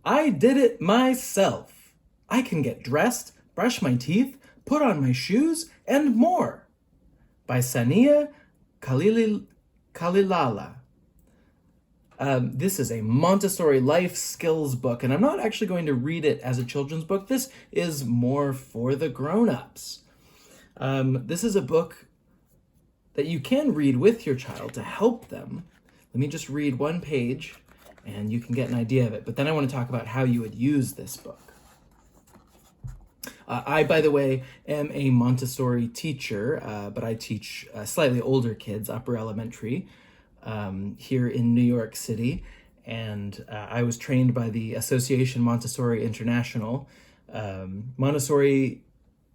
I did it myself. I can get dressed, brush my teeth, put on my shoes, and more. By Saniyyah Khalilallah. This is a Montessori Life Skills book, and I'm not actually going to read it as a children's book. This is more for the grown-ups. This is a book that you can read with your child to help them. Let me just read one page, and you can get an idea of it. But then I want to talk about how you would use this book. I, by the way, am a Montessori teacher, but I teach slightly older kids, upper elementary, here in New York City. And I was trained by the Association Montessori International. Montessori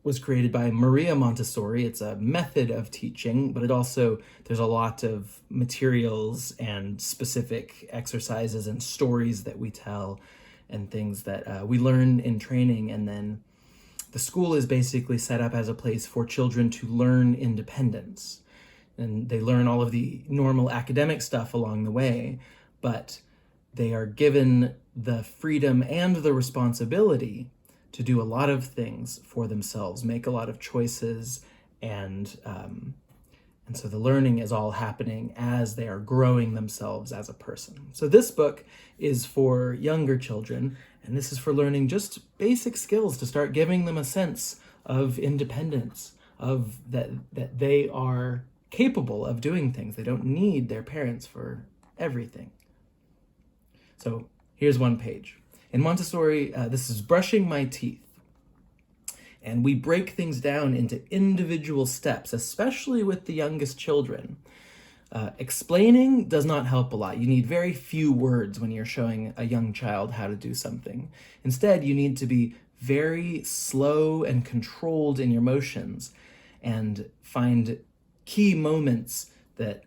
was created by Maria Montessori. It's a method of teaching, but there's a lot of materials and specific exercises and stories that we tell and things that we learn in training. And then the school is basically set up as a place for children to learn independence. And they learn all of the normal academic stuff along the way, but they are given the freedom and the responsibility to do a lot of things for themselves, make a lot of choices, and so the learning is all happening as they are growing themselves as a person. So this book is for younger children, and this is for learning just basic skills to start giving them a sense of independence, of that they are capable of doing things. They don't need their parents for everything. So here's one page. In Montessori, this is brushing my teeth. And we break things down into individual steps, especially with the youngest children. Explaining does not help a lot. You need very few words when you're showing a young child how to do something. Instead, you need to be very slow and controlled in your motions and find key moments that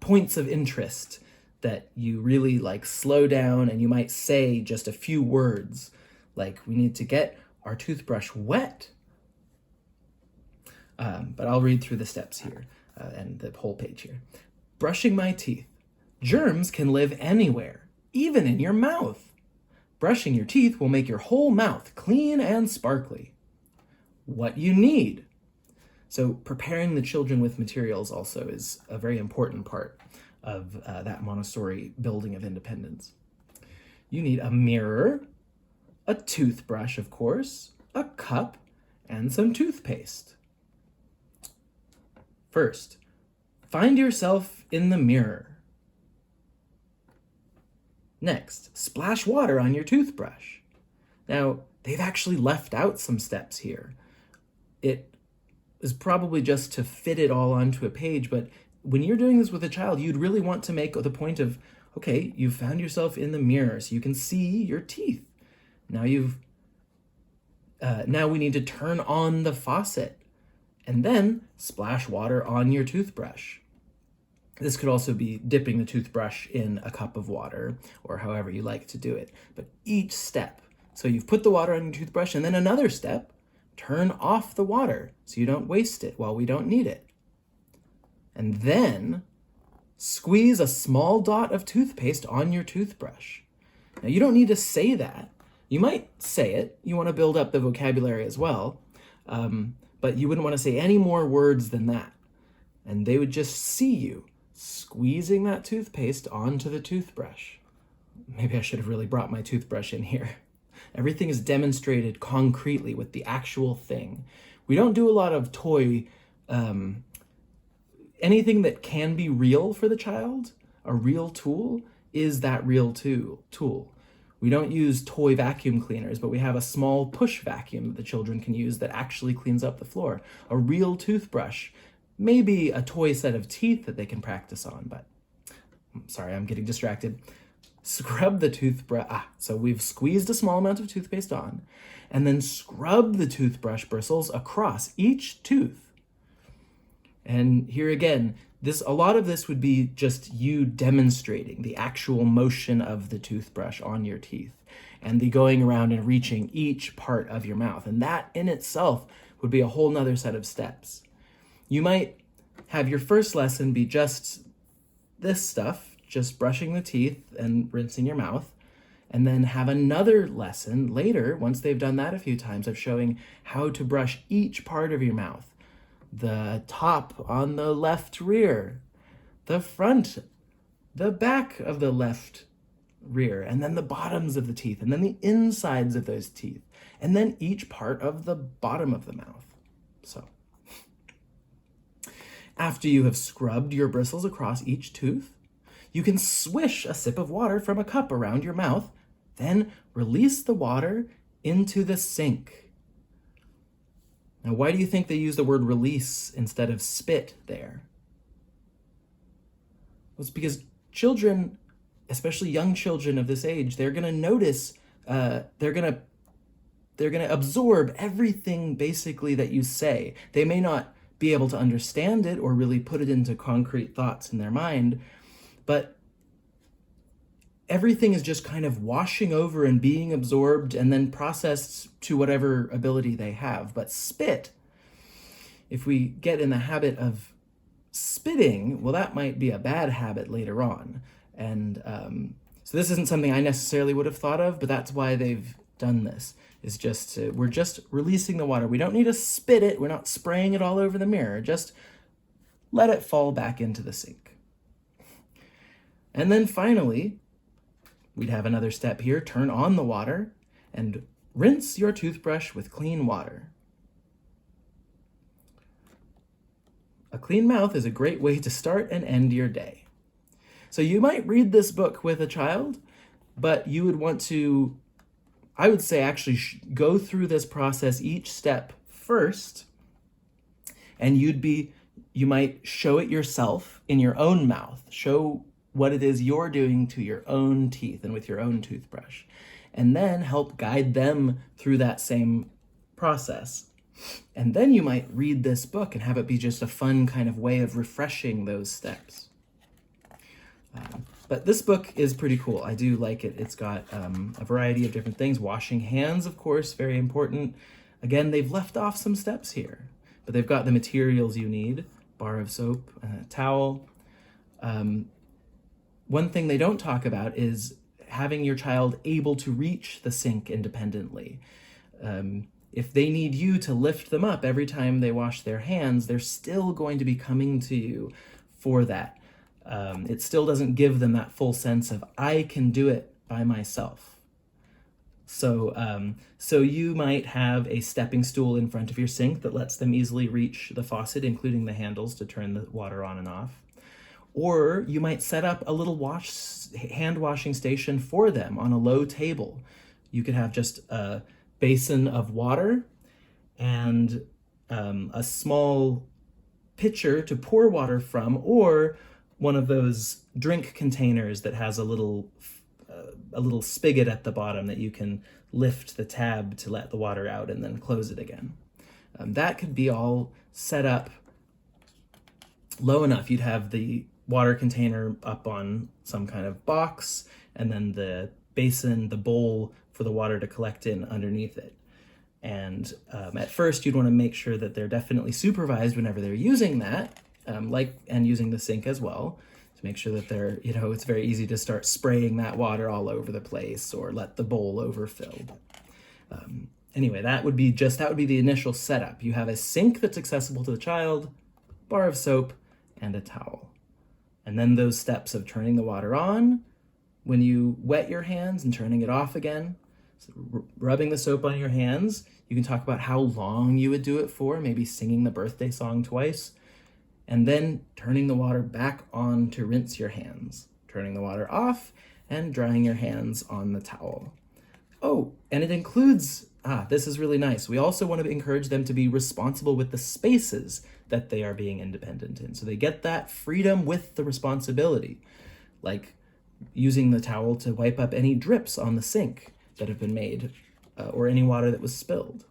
points of interest that you really slow down, and you might say just a few words like, we need to get our toothbrush wet. But I'll read through the steps here and the whole page here. Brushing my teeth. Germs can live anywhere, even in your mouth. Brushing your teeth will make your whole mouth clean and sparkly. What you need. So preparing the children with materials also is a very important part of that Montessori building of independence. You need a mirror, a toothbrush, of course, a cup, and some toothpaste. First, find yourself in the mirror. Next, splash water on your toothbrush. Now, they've actually left out some steps here. It is probably just to fit it all onto a page, but when you're doing this with a child, you'd really want to make the point of, okay, you've found yourself in the mirror so you can see your teeth. Now now we need to turn on the faucet and then splash water on your toothbrush. This could also be dipping the toothbrush in a cup of water or however you like to do it. But each step, so you've put the water on your toothbrush, and then another step, turn off the water so you don't waste it while we don't need it. And then squeeze a small dot of toothpaste on your toothbrush. Now you don't need to say that. You might say it. You want to build up the vocabulary as well. But you wouldn't want to say any more words than that. And they would just see you squeezing that toothpaste onto the toothbrush. Maybe I should have really brought my toothbrush in here. Everything is demonstrated concretely with the actual thing. We don't do a lot of toy, anything that can be real for the child, a real tool, is that real tool. We don't use toy vacuum cleaners, but we have a small push vacuum that the children can use that actually cleans up the floor. A real toothbrush, maybe a toy set of teeth that they can practice on, but sorry, I'm getting distracted. Scrub the toothbrush. So we've squeezed a small amount of toothpaste on, and then scrub the toothbrush bristles across each tooth. And here again, a lot of this would be just you demonstrating the actual motion of the toothbrush on your teeth and the going around and reaching each part of your mouth. And that in itself would be a whole nother set of steps. You might have your first lesson be just this stuff, just brushing the teeth and rinsing your mouth. and then have another lesson later, once they've done that a few times, of showing how to brush each part of your mouth. The top on the left rear, the front, the back of the left rear, and then the bottoms of the teeth, and then the insides of those teeth, and then each part of the bottom of the mouth. So, after you have scrubbed your bristles across each tooth, you can swish a sip of water from a cup around your mouth, then release the water into the sink. Now, why do you think they use the word release instead of spit there? Well, it's because children, especially young children of this age, they're going to notice, they're going to absorb everything basically that you say. They may not be able to understand it or really put it into concrete thoughts in their mind, but everything is just kind of washing over and being absorbed and then processed to whatever ability they have. But spit, if we get in the habit of spitting, well, that might be a bad habit later on. And so this isn't something I necessarily would have thought of, but that's why they've done this, is just we're just releasing the water. We don't need to spit it. We're not spraying it all over the mirror. Just let it fall back into the sink. And then finally, we'd have another step here. Turn on the water and rinse your toothbrush with clean water. A clean mouth is a great way to start and end your day. So you might read this book with a child, but you would want to, I would say, actually go through this process each step first, and you might show it yourself in your own mouth. Show what it is you're doing to your own teeth and with your own toothbrush, and then help guide them through that same process. And then you might read this book and have it be just a fun kind of way of refreshing those steps. But this book is pretty cool. I do like it. It's got a variety of different things. Washing hands, of course, very important. Again, they've left off some steps here, but they've got the materials you need: bar of soap, a towel. One thing they don't talk about is having your child able to reach the sink independently. If they need you to lift them up every time they wash their hands, they're still going to be coming to you for that. It still doesn't give them that full sense of, I can do it by myself. So you might have a stepping stool in front of your sink that lets them easily reach the faucet, including the handles to turn the water on and off. Or you might set up a little hand washing station for them on a low table. You could have just a basin of water and a small pitcher to pour water from, or one of those drink containers that has a little spigot at the bottom that you can lift the tab to let the water out and then close it again. That could be all set up low enough. You'd have the water container up on some kind of box, and then the basin, the bowl for the water to collect in underneath it. And at first, you'd want to make sure that they're definitely supervised whenever they're using that, and using the sink as well, to make sure that they're, it's very easy to start spraying that water all over the place or let the bowl overfill. Anyway, that would be the initial setup. You have a sink that's accessible to the child, bar of soap, and a towel. And then those steps of turning the water on when you wet your hands and turning it off again. So rubbing the soap on your hands. You can talk about how long you would do it for, maybe singing the birthday song twice. And then turning the water back on to rinse your hands. Turning the water off and drying your hands on the towel. Oh, and it includes, this is really nice. We also want to encourage them to be responsible with the spaces that they are being independent in. So they get that freedom with the responsibility, like using the towel to wipe up any drips on the sink that have been made, or any water that was spilled.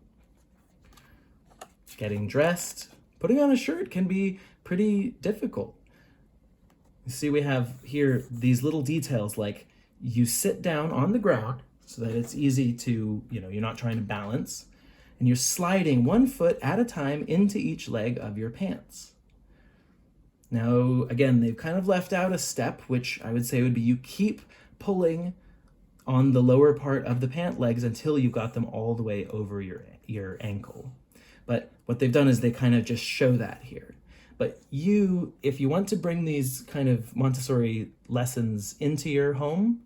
Getting dressed, putting on a shirt can be pretty difficult. You see, we have here these little details, like you sit down on the ground so that it's easy to, you're not trying to balance, and you're sliding one foot at a time into each leg of your pants. Now, again, they've kind of left out a step, which I would say would be you keep pulling on the lower part of the pant legs until you got them all the way over your ankle. But what they've done is they kind of just show that here. But if you want to bring these kind of Montessori lessons into your home,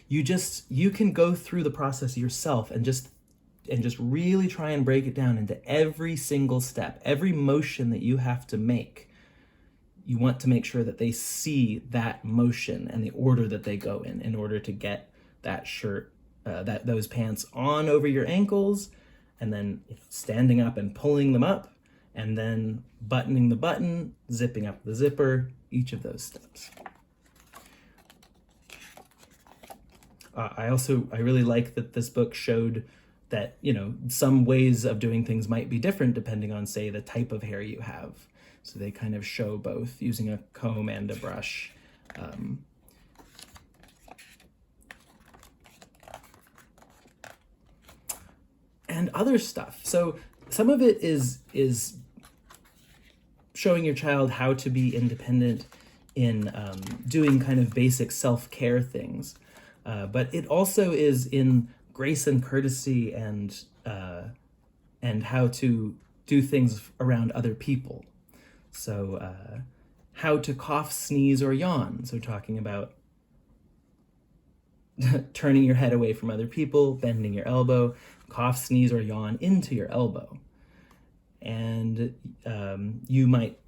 you can go through the process yourself and just really try and break it down into every single step, every motion that you have to make. You want to make sure that they see that motion and the order that they go in order to get that shirt, those pants on over your ankles, and then standing up and pulling them up, and then buttoning the button, zipping up the zipper, each of those steps. I really like that this book showed that, some ways of doing things might be different depending on, say, the type of hair you have. So they kind of show both using a comb and a brush. And other stuff. So some of it is showing your child how to be independent in doing kind of basic self-care things. But it also is in grace and courtesy and how to do things around other people. So how to cough, sneeze, or yawn. So talking about turning your head away from other people, bending your elbow, cough, sneeze, or yawn into your elbow. And you might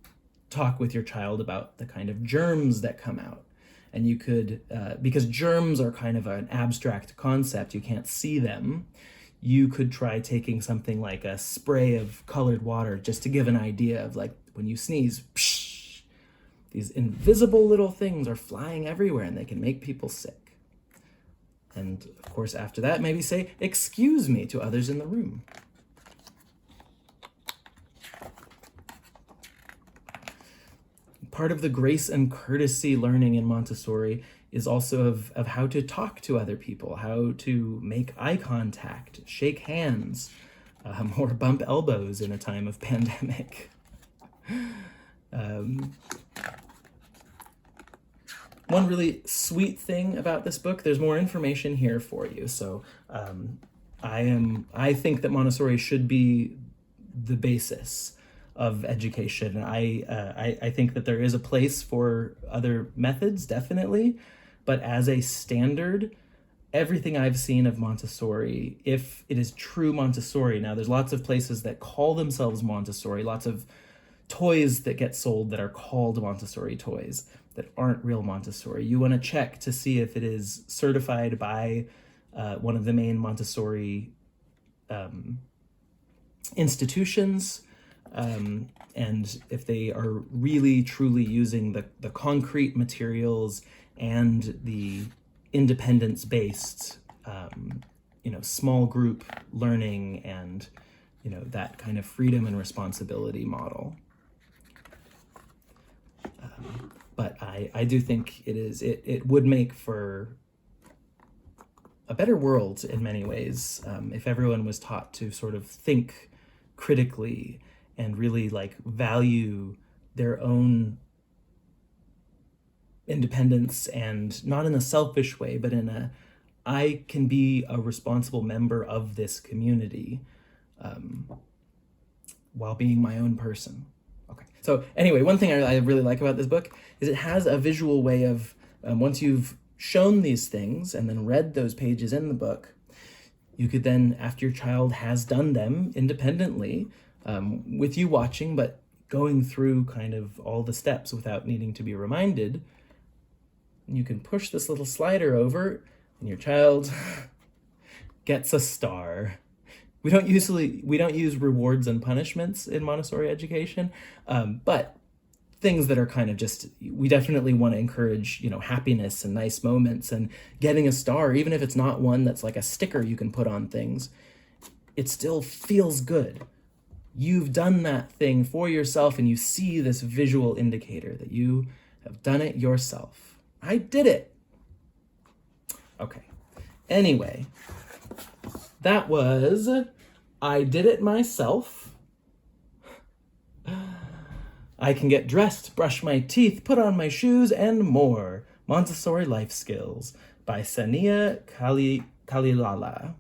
talk with your child about the kind of germs that come out. And you could, because germs are kind of an abstract concept, you can't see them, you could try taking something like a spray of colored water just to give an idea of, like, when you sneeze, psh, these invisible little things are flying everywhere and they can make people sick. And of course, after that, maybe say, "Excuse me," to others in the room. Part of the grace and courtesy learning in Montessori is also of how to talk to other people, how to make eye contact, shake hands, or bump elbows in a time of pandemic. One really sweet thing about this book, there's more information here for you. So I think that Montessori should be the basis of education. I think that there is a place for other methods, definitely, but as a standard, everything I've seen of Montessori, if it is true Montessori, now there's lots of places that call themselves Montessori, lots of toys that get sold that are called Montessori toys that aren't real Montessori. You want to check to see if it is certified by one of the main Montessori institutions, and if they are really truly using the concrete materials and the independence-based, small group learning and, that kind of freedom and responsibility model. But I do think it would make for a better world in many ways if everyone was taught to sort of think critically and really value their own independence, and not in a selfish way, but in I can be a responsible member of this community while being my own person. Okay. So anyway, one thing I really like about this book is it has a visual way of, once you've shown these things and then read those pages in the book, you could then, after your child has done them independently, with you watching, but going through kind of all the steps without needing to be reminded, you can push this little slider over and your child gets a star. We don't use rewards and punishments in Montessori education, but things that are kind of just, we definitely want to encourage, happiness and nice moments, and getting a star, even if it's not one that's like a sticker you can put on things, it still feels good. You've done that thing for yourself and you see this visual indicator that you have done it yourself. I did it. Okay. Anyway, that was I Did It Myself. I Can Get Dressed, Brush My Teeth, Put on My Shoes, and More. Montessori Life Skills by Saniyyah Khalilallah.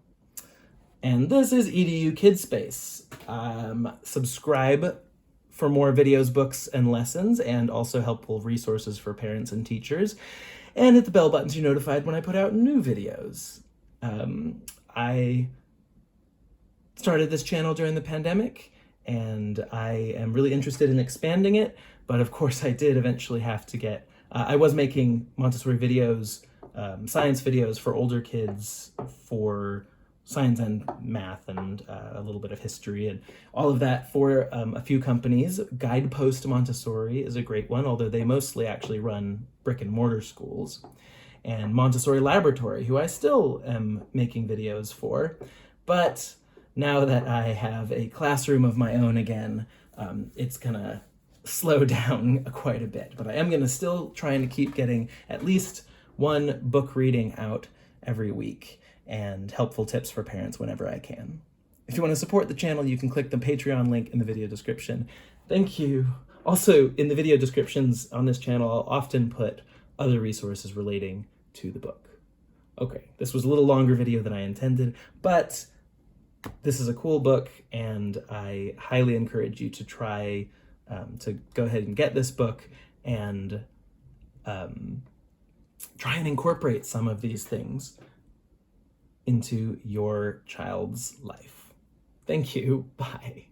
And this is EDU Kids Space. Subscribe for more videos, books, and lessons, and also helpful resources for parents and teachers. And hit the bell button so you're notified when I put out new videos. I started this channel during the pandemic, and I am really interested in expanding it, but of course I did eventually have to get, I was making Montessori videos, science videos for older kids for science and math and a little bit of history and all of that for a few companies. Guidepost Montessori is a great one, although they mostly actually run brick and mortar schools. And Montessori Laboratory, who I still am making videos for. But now that I have a classroom of my own again, it's gonna slow down quite a bit. But I am gonna still trying to keep getting at least one book reading out every week and helpful tips for parents whenever I can. If you want to support the channel, you can click the Patreon link in the video description. Thank you. Also, in the video descriptions on this channel, I'll often put other resources relating to the book. Okay, this was a little longer video than I intended, but this is a cool book, and I highly encourage you to try to go ahead and get this book and try and incorporate some of these things into your child's life. Thank you. Bye.